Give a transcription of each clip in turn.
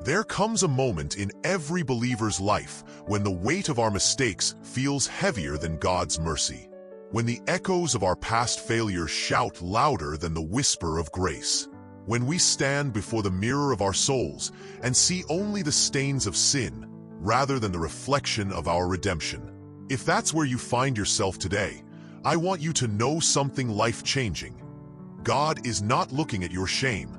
There comes a moment in every believer's life when the weight of our mistakes feels heavier than God's mercy, when the echoes of our past failures shout louder than the whisper of grace, when we stand before the mirror of our souls and see only the stains of sin rather than the reflection of our redemption. If that's where you find yourself today, I want you to know something life-changing. God is not looking at your shame.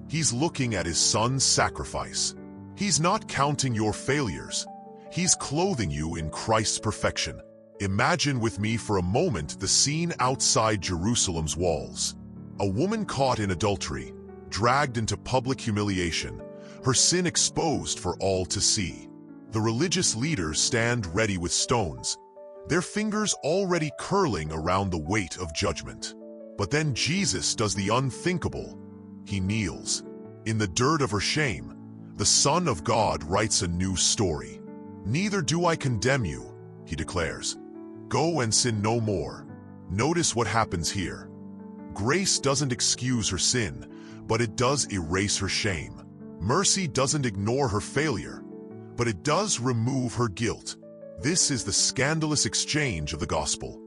He's looking at His Son's sacrifice. He's not counting your failures. He's clothing you in Christ's perfection. Imagine with me for a moment the scene outside Jerusalem's walls. A woman caught in adultery, dragged into public humiliation, her sin exposed for all to see. The religious leaders stand ready with stones, their fingers already curling around the weight of judgment. But then Jesus does the unthinkable. He kneels. In the dirt of her shame, the Son of God writes a new story. "Neither do I condemn you," He declares. "Go and sin no more." Notice what happens here. Grace doesn't excuse her sin, but it does erase her shame. Mercy doesn't ignore her failure, but it does remove her guilt. This is the scandalous exchange of the gospel.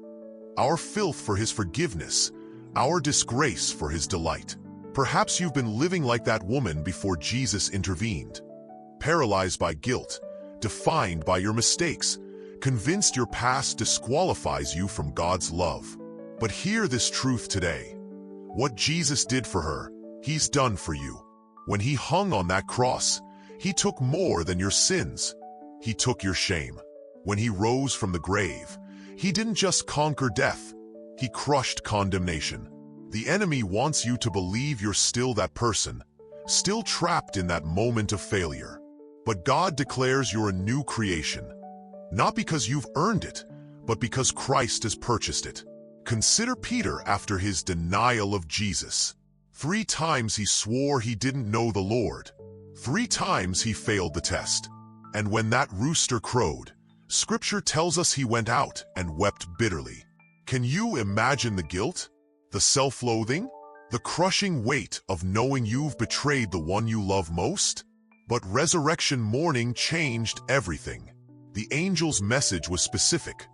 Our filth for His forgiveness, our disgrace for His delight. Perhaps you've been living like that woman before Jesus intervened. Paralyzed by guilt, defined by your mistakes, convinced your past disqualifies you from God's love. But hear this truth today. What Jesus did for her, He's done for you. When He hung on that cross, He took more than your sins. He took your shame. When He rose from the grave, He didn't just conquer death, He crushed condemnation. The enemy wants you to believe you're still that person, still trapped in that moment of failure. But God declares you're a new creation, not because you've earned it, but because Christ has purchased it. Consider Peter after his denial of Jesus. 3 times he swore he didn't know the Lord. 3 times he failed the test. And when that rooster crowed, Scripture tells us he went out and wept bitterly. Can you imagine the guilt? The self-loathing? The crushing weight of knowing you've betrayed the one you love most? But resurrection morning changed everything. The angel's message was specific.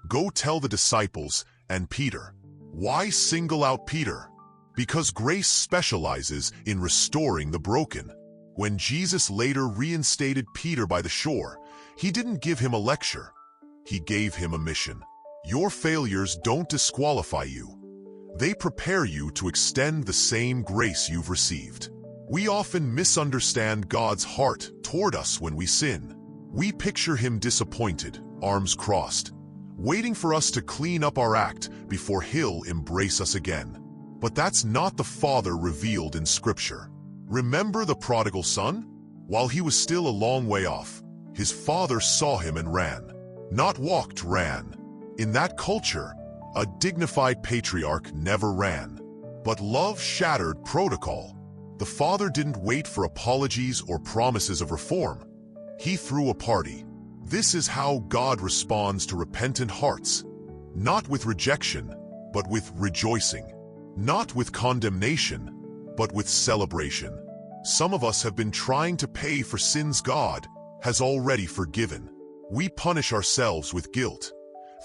Go tell the disciples and Peter. Why single out Peter? Because grace specializes in restoring the broken. When Jesus later reinstated Peter by the shore, He didn't give him a lecture. He gave him a mission. Your failures don't disqualify you. They prepare you to extend the same grace you've received. We often misunderstand God's heart toward us when we sin. We picture Him disappointed, arms crossed, waiting for us to clean up our act before He'll embrace us again. But that's not the Father revealed in Scripture. Remember the prodigal son? While he was still a long way off, his father saw him and ran. Not walked, ran. In that culture, a dignified patriarch never ran. But love shattered protocol. The father didn't wait for apologies or promises of reform. He threw a party. This is how God responds to repentant hearts. Not with rejection, but with rejoicing. Not with condemnation, but with celebration. Some of us have been trying to pay for sins God has already forgiven. We punish ourselves with guilt,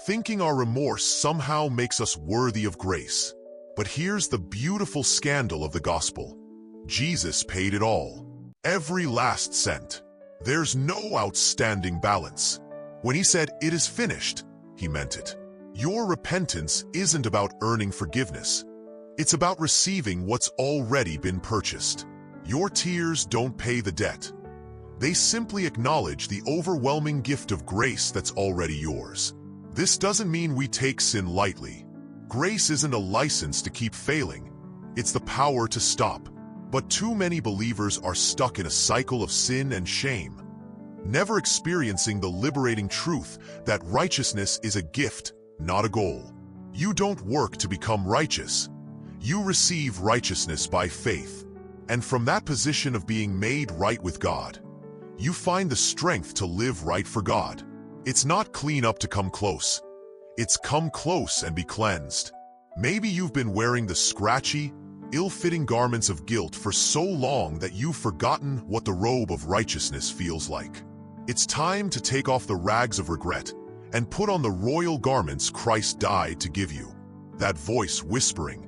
thinking our remorse somehow makes us worthy of grace. But here's the beautiful scandal of the gospel. Jesus paid it all. Every last cent. There's no outstanding balance. When He said, "It is finished," He meant it. Your repentance isn't about earning forgiveness. It's about receiving what's already been purchased. Your tears don't pay the debt. They simply acknowledge the overwhelming gift of grace that's already yours. This doesn't mean we take sin lightly. Grace isn't a license to keep failing. It's the power to stop. But too many believers are stuck in a cycle of sin and shame, never experiencing the liberating truth that righteousness is a gift, not a goal. You don't work to become righteous. You receive righteousness by faith. And from that position of being made right with God, you find the strength to live right for God. It's not clean up to come close. It's come close and be cleansed. Maybe you've been wearing the scratchy, ill-fitting garments of guilt for so long that you've forgotten what the robe of righteousness feels like. It's time to take off the rags of regret and put on the royal garments Christ died to give you. That voice whispering,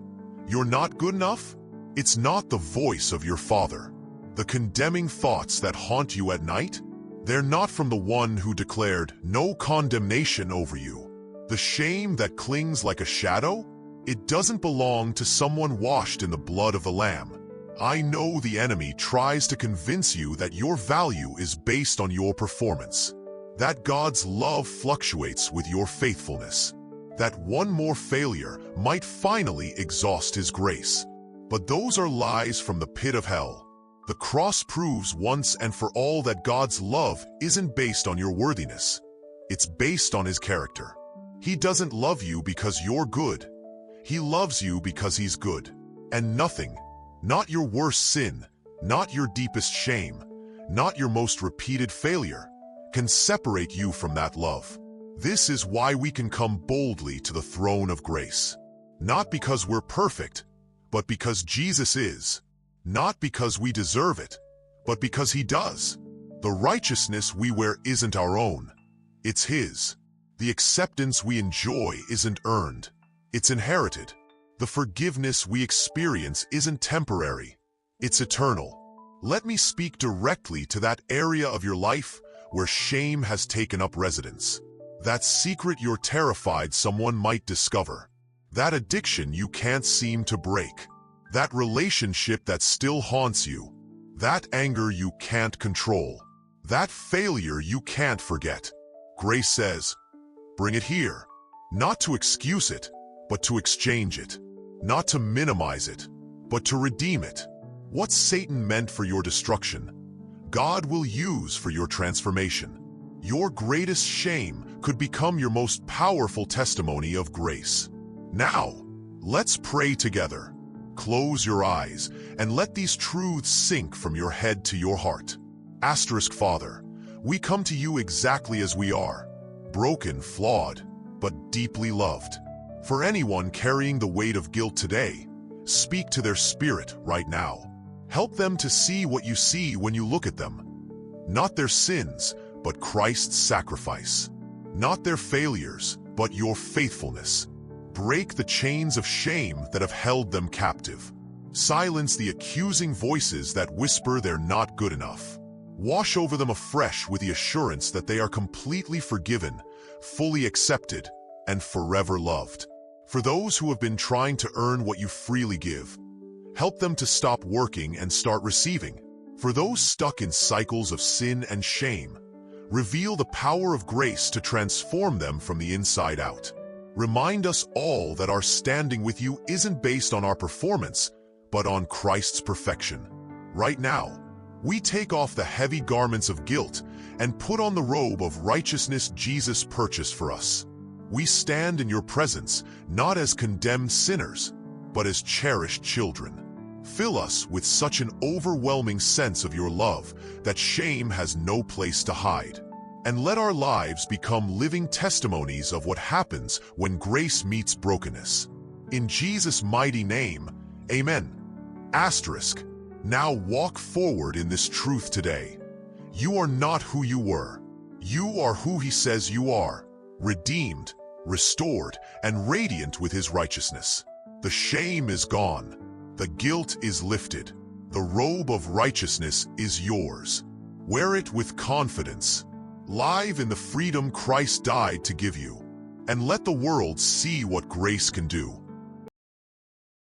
"You're not good enough?" It's not the voice of your Father. The condemning thoughts that haunt you at night, they're not from the one who declared no condemnation over you. The shame that clings like a shadow, it doesn't belong to someone washed in the blood of the Lamb. I know the enemy tries to convince you that your value is based on your performance, that God's love fluctuates with your faithfulness, that one more failure might finally exhaust His grace. But those are lies from the pit of hell. The cross proves once and for all that God's love isn't based on your worthiness. It's based on His character. He doesn't love you because you're good. He loves you because He's good. And nothing, not your worst sin, not your deepest shame, not your most repeated failure, can separate you from that love. This is why we can come boldly to the throne of grace. Not because we're perfect, but because Jesus is. Not because we deserve it, but because He does. The righteousness we wear isn't our own. It's His. The acceptance we enjoy isn't earned. It's inherited. The forgiveness we experience isn't temporary. It's eternal. Let me speak directly to that area of your life where shame has taken up residence. That secret you're terrified someone might discover. That addiction you can't seem to break. That relationship that still haunts you. That anger you can't control. That failure you can't forget. Grace says, bring it here. Not to excuse it, but to exchange it. Not to minimize it, but to redeem it. What Satan meant for your destruction, God will use for your transformation. Your greatest shame could become your most powerful testimony of grace. Now, let's pray together. Close your eyes and let these truths sink from your head to your heart. Father, we come to you exactly as we are, broken, flawed, but deeply loved. For anyone carrying the weight of guilt today, speak to their spirit right now. Help them to see what you see when you look at them. Not their sins, but Christ's sacrifice. Not their failures, but your faithfulness. Break the chains of shame that have held them captive. Silence the accusing voices that whisper they're not good enough. Wash over them afresh with the assurance that they are completely forgiven, fully accepted, and forever loved. For those who have been trying to earn what you freely give, help them to stop working and start receiving. For those stuck in cycles of sin and shame, reveal the power of grace to transform them from the inside out. Remind us all that our standing with you isn't based on our performance, but on Christ's perfection. Right now, we take off the heavy garments of guilt and put on the robe of righteousness Jesus purchased for us. We stand in your presence, not as condemned sinners, but as cherished children. Fill us with such an overwhelming sense of your love that shame has no place to hide. And let our lives become living testimonies of what happens when grace meets brokenness. In Jesus' mighty name, amen. Now walk forward in this truth today. You are not who you were. You are who He says you are, redeemed, restored, and radiant with His righteousness. The shame is gone. The guilt is lifted. The robe of righteousness is yours. Wear it with confidence. Live in the freedom Christ died to give you, and let the world see what grace can do.